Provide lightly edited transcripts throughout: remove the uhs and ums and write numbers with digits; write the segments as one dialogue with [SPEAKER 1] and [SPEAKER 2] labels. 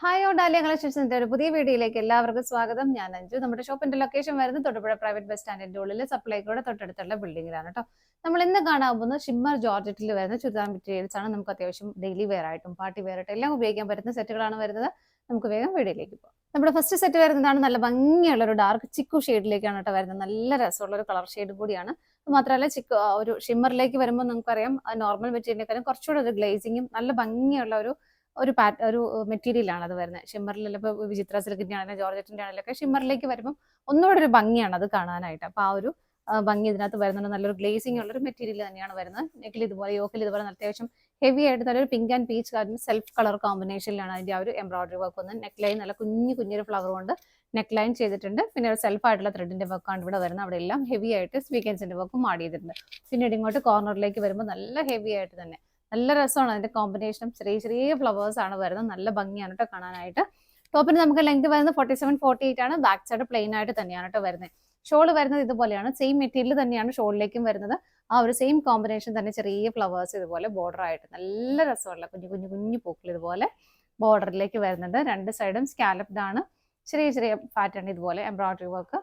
[SPEAKER 1] Hi dahlia കളക്ഷൻസിന്റെ ഒരു പുതിയ വീഡിയോയിലേക്ക് എല്ലാവർക്കും സ്വാഗതം. ഞാൻ അഞ്ജു. നമ്മുടെ ഷോപ്പിന്റെ ലൊക്കേഷൻ വരുന്നത് തൊടുപുഴ പ്രൈവറ്റ് ബസ് സ്റ്റാൻഡിന്റെ ഉള്ളിൽ സപ്ലൈക്കോടെ തൊട്ടടുത്തുള്ള ബിൽഡിംഗിലാണ് കേട്ടോ. നമ്മൾ ഇന്ന് കാണാൻ പോകുന്നത് ഷിമ്മർ ജോർജറ്റിൽ വരുന്ന ചുരിദാർ മെറ്റീരിയൽസ് ആണ്. നമുക്ക് അത്യാവശ്യം ഡെയിലി വെയർ ആയിട്ടും പാർട്ടി വെയർ ആയിട്ടും എല്ലാം ഉപയോഗിക്കാൻ പറ്റുന്ന സെറ്റുകളാണ് വരുന്നത്. നമുക്ക് വേഗം വീഡിയോയിലേക്ക് പോകാം. നമ്മുടെ ഫസ്റ്റ് സെറ്റ് വരുന്നതാണ് നല്ല ഭംഗിയുള്ള ഒരു ഡാർക്ക് ചിക്കു ഷെയ്ഡിലേക്കാണ് കേട്ടോ വരുന്നത്. നല്ല രസമുള്ള ഒരു കളർ ഷെയ്ഡ് കൂടിയാണ്. മാത്രമല്ല ഒരു ഷിമ്മറിലേക്ക് വരുമ്പോൾ നമുക്കറിയാം നോർമൽ മെറ്റീരിയലിനെക്കാളും കുറച്ചുകൂടെ ഒരു ഗ്ലേസിങ്ങും നല്ല ഭംഗിയുള്ള ഒരു മെറ്റീരിയലാണ് അത് വരുന്നത്. ഷിമ്മറിൽ ഇപ്പോൾ വിചിത്ര സിൽക്കിന്റെ ആണെങ്കിലും ജോർജറ്റിന്റെ ആണെങ്കിലും ഒക്കെ ഷിമ്മറിലേക്ക് വരുമ്പോൾ ഒന്നുകൂടെ ഒരു ഭംഗിയാണ് അത് കാണാനായിട്ട്. അപ്പൊ ആ ഒരു ഭംഗി ഇതിനകത്ത് വരുന്നുണ്ട്. നല്ലൊരു ഗ്ലേസിംഗ് ഉള്ള ഒരു മെറ്റീരിയൽ തന്നെയാണ് വരുന്നത്. നെക്കിൽ ഇതുപോലെ യോക്കിൽ ഇതുപോലെ അത്യാവശ്യം ഹെവി ആയിട്ട് നല്ലൊരു പിങ്ക് ആൻഡ് പീച്ച് കളറിന് സെൽഫ് കളർ കോമ്പിനേഷനിലാണ് അതിന്റെ ആ ഒരു എംബ്രോയിഡറി വർക്ക് വന്നത്. നെക്ക് ലൈൻ നല്ല കുഞ്ഞൊരു ഫ്ലവർ കൊണ്ട് നെക്ക് ലൈൻ ചെയ്തിട്ടുണ്ട്. പിന്നെ ഒരു സെൽഫ് ആയിട്ടുള്ള ത്രെഡിന്റെ വർക്കാണ് ഇവിടെ വരുന്നത്. അവിടെ എല്ലാം ഹെവി ആയിട്ട് സ്വീക്കൻസിന്റെ വർക്കും ആഡ് ചെയ്തിട്ടുണ്ട്. പിന്നീട് ഇങ്ങോട്ട് കോർണറിലേക്ക് വരുമ്പോൾ നല്ല ഹെവി ആയിട്ട് തന്നെ നല്ല രസമാണ് അതിന്റെ കോമ്പിനേഷനും. ചെറിയ ഫ്ലവേഴ്സ് ആണ് വരുന്നത്. നല്ല ഭംഗിയാണ് കേട്ടോ കാണാനായിട്ട്. ടോപ്പിന് നമുക്ക് ലെങ്ത് വരുന്നത് 47-48 ആണ്. ബാക്ക് സൈഡ് പ്ലെയിൻ ആയിട്ട് തന്നെയാണ് കേട്ടോ വരുന്നത്. ഷോൾ വരുന്നത് ഇതുപോലെയാണ്. സെയിം മെറ്റീരിയൽ തന്നെയാണ് ഷോളിലേക്കും വരുന്നത്. ആ ഒരു സെയിം കോമ്പിനേഷൻ തന്നെ ചെറിയ ഫ്ലവേഴ്സ് ഇതുപോലെ ബോർഡർ ആയിട്ട് നല്ല രസമുള്ള കുഞ്ഞു പൂക്കൾ ഇതുപോലെ ബോർഡറിലേക്ക് വരുന്നുണ്ട്. രണ്ട് സൈഡും സ്കാലപ്ഡ് ആണ്. ചെറിയ പാറ്റേൺ ഇതുപോലെ എംബ്രോയിഡറി വർക്ക്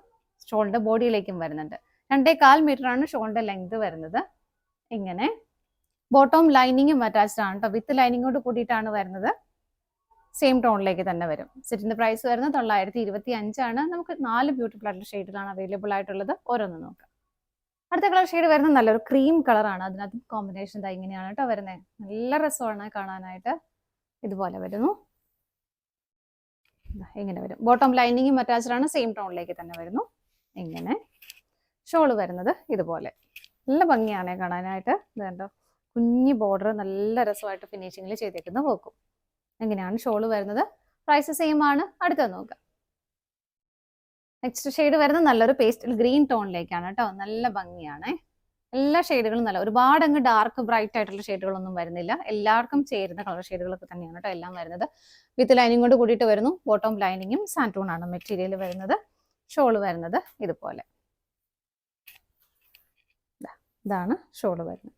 [SPEAKER 1] ഷോളിന്റെ ബോഡിയിലേക്കും വരുന്നുണ്ട്. 2.25 മീറ്റർ ആണ് ഷോളിന്റെ ലെങ്ത് വരുന്നത്. ഇങ്ങനെ ബോട്ടം ലൈനിങ്ങും അറ്റാച്ച്ഡ് ആണ് കേട്ടോ. വിത്ത് ലൈനിങ്ങോട് കൂടിയിട്ടാണ് വരുന്നത്. സെയിം ടോണിലേക്ക് തന്നെ വരും. സെറ്റിന്റെ പ്രൈസ് വരുന്നത് 925 ആണ്. നമുക്ക് 4 ബ്യൂട്ടിഫുൾ ആയിട്ടുള്ള ഷെയ്ഡിലാണ് അവൈലബിൾ ആയിട്ടുള്ളത്. ഓരോന്ന് നോക്കാം. അടുത്ത കളർ ഷെയ്ഡ് വരുന്നത് നല്ലൊരു ക്രീം കളറാണ്. അതിനകത്ത് കോമ്പിനേഷൻ ഇതാ ഇങ്ങനെയാണ് കേട്ടോ വരുന്നത്. നല്ല രസമാണ് കാണാനായിട്ട്. ഇതുപോലെ വരുന്നു. ഇങ്ങനെ വരും. ബോട്ടം ലൈനിങ്ങും അറ്റാച്ച്ഡ് ആണ്. സെയിം ടോണിലേക്ക് തന്നെ വരുന്നു. ഇങ്ങനെ ഷോള് വരുന്നത് ഇതുപോലെ നല്ല ഭംഗിയാണ് കാണാനായിട്ട്. ഇത് കണ്ടോ, കുഞ്ഞു ബോർഡർ നല്ല രസമായിട്ട് ഫിനിഷിങ്ങിൽ ചെയ്തേക്കുന്ന പോക്കും. എങ്ങനെയാണ് ഷോള് വരുന്നത്. പ്രൈസ് സെയിം ആണ്. അടുത്തത് നോക്കാം. നെക്സ്റ്റ് ഷെയ്ഡ് വരുന്നത് നല്ലൊരു പേസ്റ്റൽ ഗ്രീൻ ടോണിലേക്കാണ് കേട്ടോ. നല്ല ഭംഗിയാണ്. എല്ലാ ഷെയ്ഡുകളും നല്ല ഒരുപാട് അങ്ങ് ഡാർക്ക് ബ്രൈറ്റ് ആയിട്ടുള്ള ഷെയ്ഡുകളൊന്നും വരുന്നില്ല. എല്ലാവർക്കും ചേരുന്ന കളർ ഷെയ്ഡുകളൊക്കെ തന്നെയാണ് കേട്ടോ എല്ലാം വരുന്നത്. വിത്ത് ലൈനിങ് കൊണ്ട് കൂടിയിട്ട് വരുന്നു. ബോട്ടം ലൈനിങ്ങും സാൻറ്റൂൺ ആണ് മെറ്റീരിയൽ വരുന്നത്. ഷോള് വരുന്നത് ഇതുപോലെ. ഇതാണ് ഷോള് വരുന്നത്.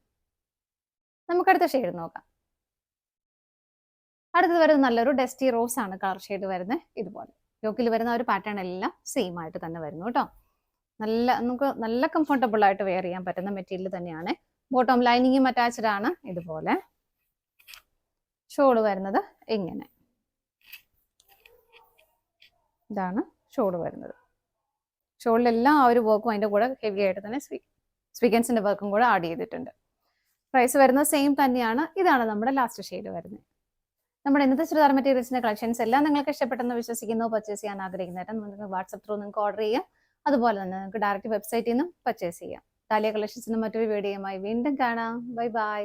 [SPEAKER 1] നമുക്ക് അടുത്ത ഷെയ്ഡ് നോക്കാം. അടുത്തത് വരുന്നത് നല്ലൊരു ഡസ്റ്റി റോസ് ആണ് കളർ ഷെയ്ഡ് വരുന്നത്. ഇതുപോലെ യോക്കിൽ വരുന്ന ഒരു പാറ്റേൺ എല്ലാം സെയിം ആയിട്ട് തന്നെ വരുന്നു കേട്ടോ. നമുക്ക് നല്ല കംഫർട്ടബിൾ ആയിട്ട് വെയർ ചെയ്യാൻ പറ്റുന്ന മെറ്റീരിയൽ തന്നെയാണ്. ബോട്ടം ലൈനിങ്ങും അറ്റാച്ച്ഡ് ആണ്. ഇതുപോലെ ഷോള് വരുന്നത് ഇങ്ങനെ. ഇതാണ് ഷോള് വരുന്നത്. ഷോളിലെല്ലാം ആ ഒരു വർക്കും അതിന്റെ കൂടെ ഹെവി ആയിട്ട് തന്നെ സ്വീക്കൻസിന്റെ വർക്കും കൂടെ ആഡ് ചെയ്തിട്ടുണ്ട്. പ്രൈസ് വരുന്നത് സെയിം തന്നെയാണ്. ഇതാണ് നമ്മുടെ ലാസ്റ്റ് ഷെയ്ഡ് വരുന്നത്. നമ്മുടെ ഇന്നത്തെ ചുരിദാർ മെറ്റീരിയൽസിന്റെ കളക്ഷൻസ് എല്ലാം നിങ്ങൾക്ക് ഇഷ്ടപ്പെട്ടെന്ന് വിശ്വസിക്കുന്നു. പർച്ചേസ് ചെയ്യാൻ ആഗ്രഹിക്കുന്നവരെ നിങ്ങൾക്ക് വാട്സ്ആപ്പ് ത്രൂ നിങ്ങൾക്ക് ഓർഡർ ചെയ്യാം. അതുപോലെ തന്നെ നിങ്ങൾക്ക് ഡയറക്റ്റ് വെബ്സൈറ്റിൽ നിന്നും പർച്ചേസ് ചെയ്യാം. ഡാലിയ കളക്ഷൻസിന്റെ മറ്റൊരു വീഡിയോയുമായി വീണ്ടും കാണാം. Bye bye.